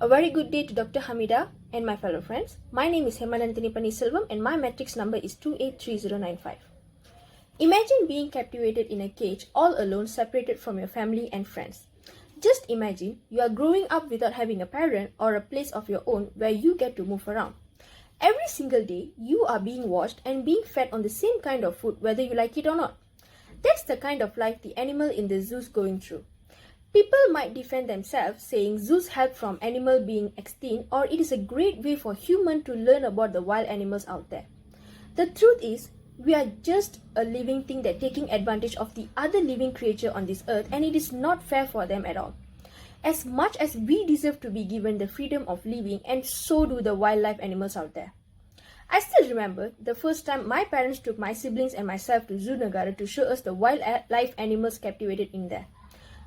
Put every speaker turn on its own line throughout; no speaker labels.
A very good day to Dr. Hamida and my fellow friends. My name is Hema Nanthini Panneerseluam and my matrix number is 283095. Imagine being captivated in a cage all alone, separated from your family and friends. Just imagine you are growing up without having a parent or a place of your own where you get to move around. Every single day, you are being watched and being fed on the same kind of food whether you like it or not. That's the kind of life the animal in the zoo is going through. People might defend themselves, saying zoos help from animal being extinct, or it is a great way for humans to learn about the wild animals out there. The truth is, we are just a living thing that taking advantage of the other living creature on this earth, and it is not fair for them at all. As much as we deserve to be given the freedom of living, and so do the wildlife animals out there. I still remember the first time my parents took my siblings and myself to Zoo Negara to show us the wildlife animals captivated in there.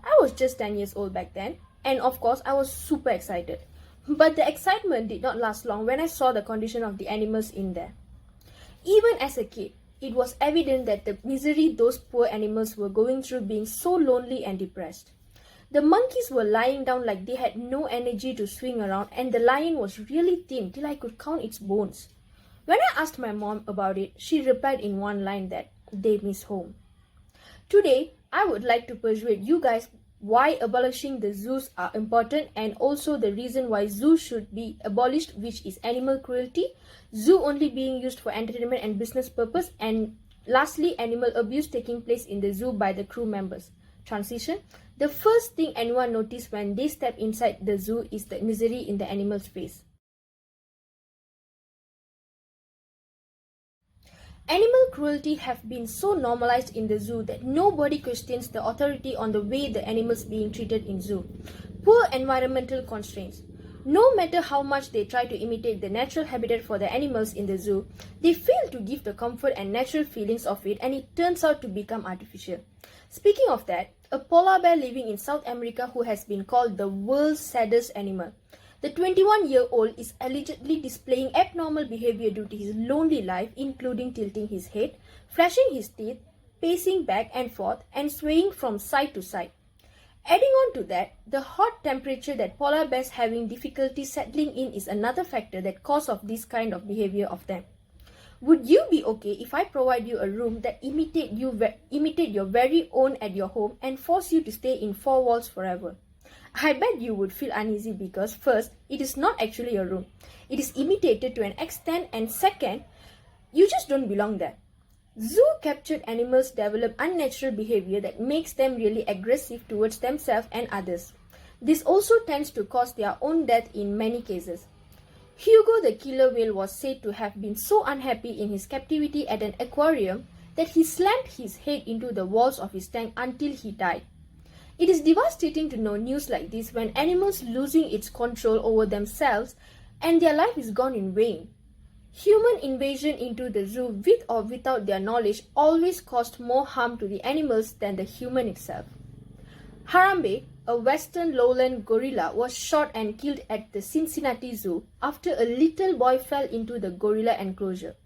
I was just 10 years old back then, and of course I was super excited. But the excitement did not last long when I saw the condition of the animals in there. Even as a kid, it was evident that the misery those poor animals were going through, being so lonely and depressed. The monkeys were lying down like they had no energy to swing around, and the lion was really thin till I could count its bones. When I asked my mom about it, she replied in one line that they miss home. Today, I would like to persuade you guys why abolishing the zoos are important, and also the reason why zoos should be abolished, which is animal cruelty, zoo only being used for entertainment and business purpose, and lastly, animal abuse taking place in the zoo by the crew members. Transition. The first thing anyone notices when they step inside the zoo is the misery in the animal's face. Animal cruelty have been so normalized in the zoo that nobody questions the authority on the way the animals being treated in zoo. Poor environmental constraints. No matter how much they try to imitate the natural habitat for the animals in the zoo, they fail to give the comfort and natural feelings of it, and it turns out to become artificial. Speaking of that, a polar bear living in South America who has been called the world's saddest animal. The 21-year-old is allegedly displaying abnormal behavior due to his lonely life, including tilting his head, flashing his teeth, pacing back and forth, and swaying from side to side. Adding on to that, the hot temperature that polar bears having difficulty settling in is another factor that cause of this kind of behavior of them. Would you be okay if I provide you a room that imitate your very own at your home and force you to stay in four walls forever? I bet you would feel uneasy because first, it is not actually a room. It is imitated to an extent, and second, you just don't belong there. Zoo-captured animals develop unnatural behavior that makes them really aggressive towards themselves and others. This also tends to cause their own death in many cases. Hugo the killer whale was said to have been so unhappy in his captivity at an aquarium that he slammed his head into the walls of his tank until he died. It is devastating to know news like this when animals losing its control over themselves and their life is gone in vain. Human invasion into the zoo with or without their knowledge always caused more harm to the animals than the human itself. Harambe, a western lowland gorilla, was shot and killed at the Cincinnati Zoo after a little boy fell into the gorilla enclosure.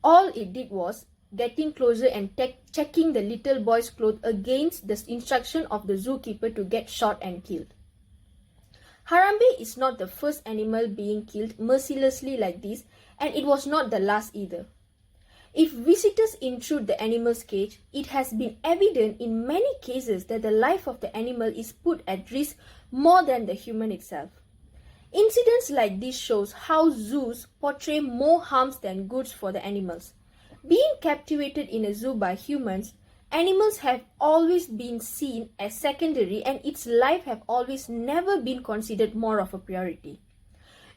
All it did was getting closer and checking the little boy's clothes against the instruction of the zookeeper to get shot and killed. Harambe is not the first animal being killed mercilessly like this, and it was not the last either. If visitors intrude the animal's cage, it has been evident in many cases that the life of the animal is put at risk more than the human itself. Incidents like this shows how zoos portray more harms than goods for the animals. Being captivated in a zoo by humans, animals have always been seen as secondary, and its life have always never been considered more of a priority.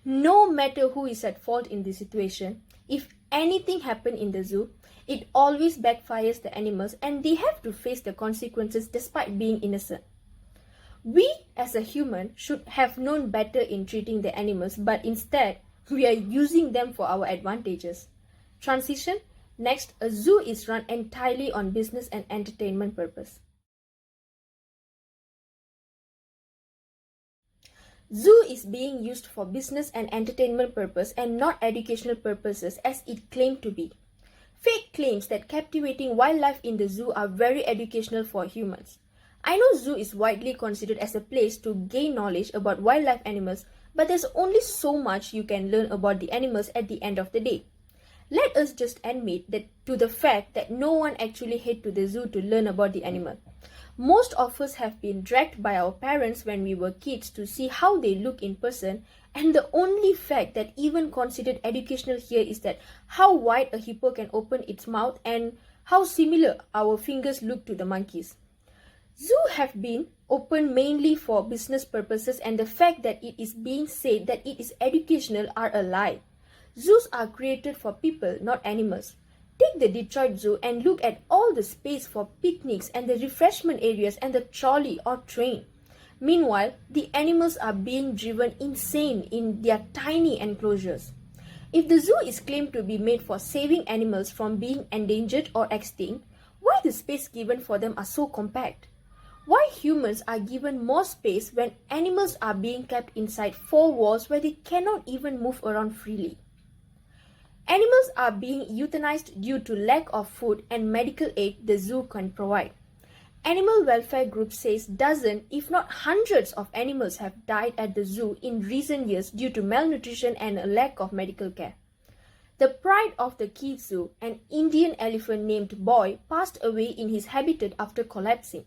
No matter who is at fault in this situation, if anything happens in the zoo, it always backfires the animals and they have to face the consequences despite being innocent. We as a human should have known better in treating the animals, but instead we are using them for our advantages. Transition. Next, a zoo is run entirely on business and entertainment purpose. Zoo is being used for business and entertainment purpose and not educational purposes as it claimed to be. Fake claims that captivating wildlife in the zoo are very educational for humans. I know zoo is widely considered as a place to gain knowledge about wildlife animals, but there's only so much you can learn about the animals at the end of the day. Let us just admit that to the fact that no one actually head to the zoo to learn about the animal. Most of us have been dragged by our parents when we were kids to see how they look in person, and the only fact that even considered educational here is that how wide a hippo can open its mouth and how similar our fingers look to the monkeys. Zoos have been open mainly for business purposes, and the fact that it is being said that it is educational are a lie. Zoos are created for people, not animals. Take the Detroit Zoo and look at all the space for picnics and the refreshment areas and the trolley or train. Meanwhile, the animals are being driven insane in their tiny enclosures. If the zoo is claimed to be made for saving animals from being endangered or extinct, why the space given for them are so compact? Why humans are given more space when animals are being kept inside four walls where they cannot even move around freely? Animals are being euthanized due to lack of food and medical aid the zoo can provide. Animal welfare groups says dozens, if not hundreds of animals have died at the zoo in recent years due to malnutrition and a lack of medical care. The pride of the Kiev Zoo, an Indian elephant named Boy, passed away in his habitat after collapsing.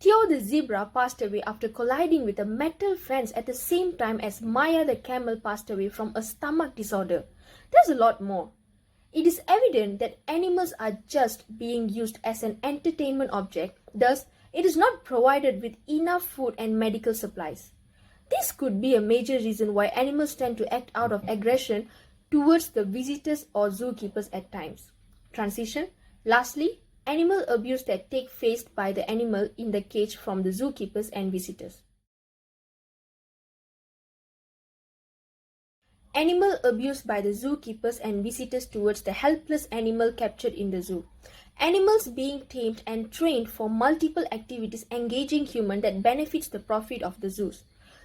Theo the zebra passed away after colliding with a metal fence at the same time as Maya the camel passed away from a stomach disorder. There's a lot more. It is evident that animals are just being used as an entertainment object, thus it is not provided with enough food and medical supplies. This could be a major reason why animals tend to act out of aggression towards the visitors or zookeepers at times. Transition. Lastly, animal abuse that take faced by the animal in the cage from the zookeepers and visitors. Animal abuse by the zookeepers and visitors towards the helpless animal captured in the zoo. Animals being tamed and trained for multiple activities engaging human that benefits the profit of the zoos.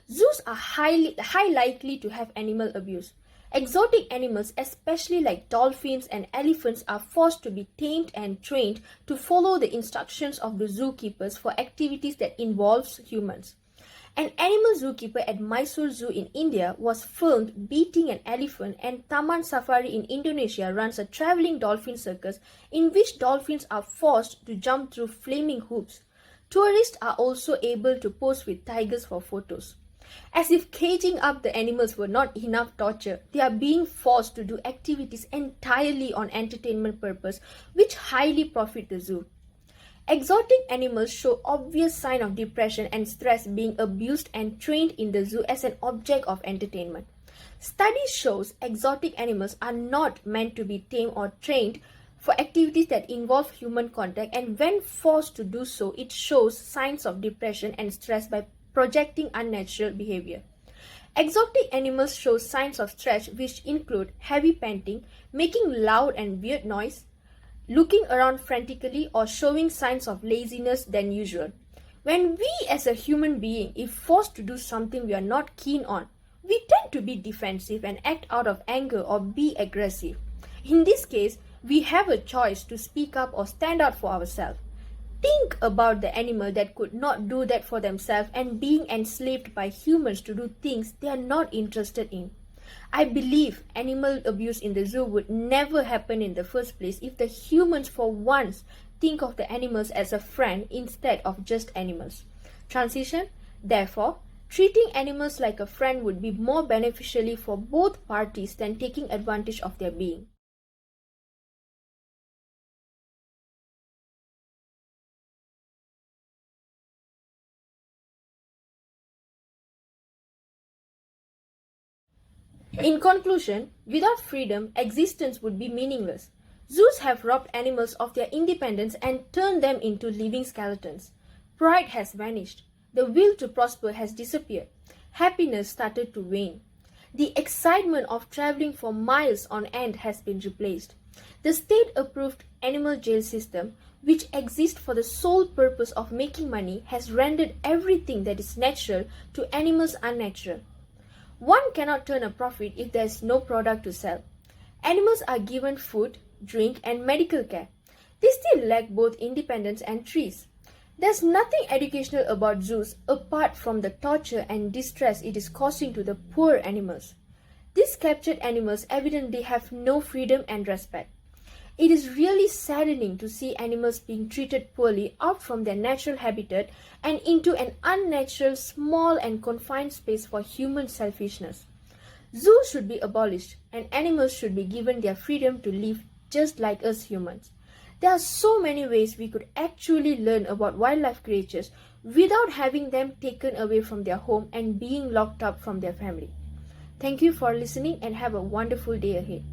Zoos are high likely to have animal abuse. Exotic animals, especially like dolphins and elephants, are forced to be tamed and trained to follow the instructions of the zookeepers for activities that involves humans. An animal zookeeper at Mysore Zoo in India was filmed beating an elephant, and Taman Safari in Indonesia runs a traveling dolphin circus in which dolphins are forced to jump through flaming hoops. Tourists are also able to pose with tigers for photos. As if caging up the animals were not enough torture, they are being forced to do activities entirely on entertainment purpose, which highly profit the zoo. Exotic animals show obvious sign of depression and stress being abused and trained in the zoo as an object of entertainment. Studies shows exotic animals are not meant to be tamed or trained for activities that involve human contact, and when forced to do so, it shows signs of depression and stress by projecting unnatural behavior. Exotic animals show signs of stress which include heavy panting, making loud and weird noise, looking around frantically, or showing signs of laziness than usual. When we as a human being, if forced to do something we are not keen on, we tend to be defensive and act out of anger or be aggressive. In this case, we have a choice to speak up or stand out for ourselves. Think about the animal that could not do that for themselves and being enslaved by humans to do things they are not interested in. I believe animal abuse in the zoo would never happen in the first place if the humans for once think of the animals as a friend instead of just animals. Transition. Therefore, treating animals like a friend would be more beneficially for both parties than taking advantage of their being. In conclusion, without freedom, existence would be meaningless. Zoos have robbed animals of their independence and turned them into living skeletons. Pride has vanished. The will to prosper has disappeared. Happiness started to wane. The excitement of traveling for miles on end has been replaced. The state-approved animal jail system, which exists for the sole purpose of making money, has rendered everything that is natural to animals unnatural. One cannot turn a profit if there is no product to sell. Animals are given food, drink, and medical care. They still lack both independence and trees. There's nothing educational about zoos apart from the torture and distress it is causing to the poor animals. These captured animals evidently have no freedom and respect. It is really saddening to see animals being treated poorly out from their natural habitat and into an unnatural, small and confined space for human selfishness. Zoos should be abolished and animals should be given their freedom to live just like us humans. There are so many ways we could actually learn about wildlife creatures without having them taken away from their home and being locked up from their family. Thank you for listening and have a wonderful day ahead.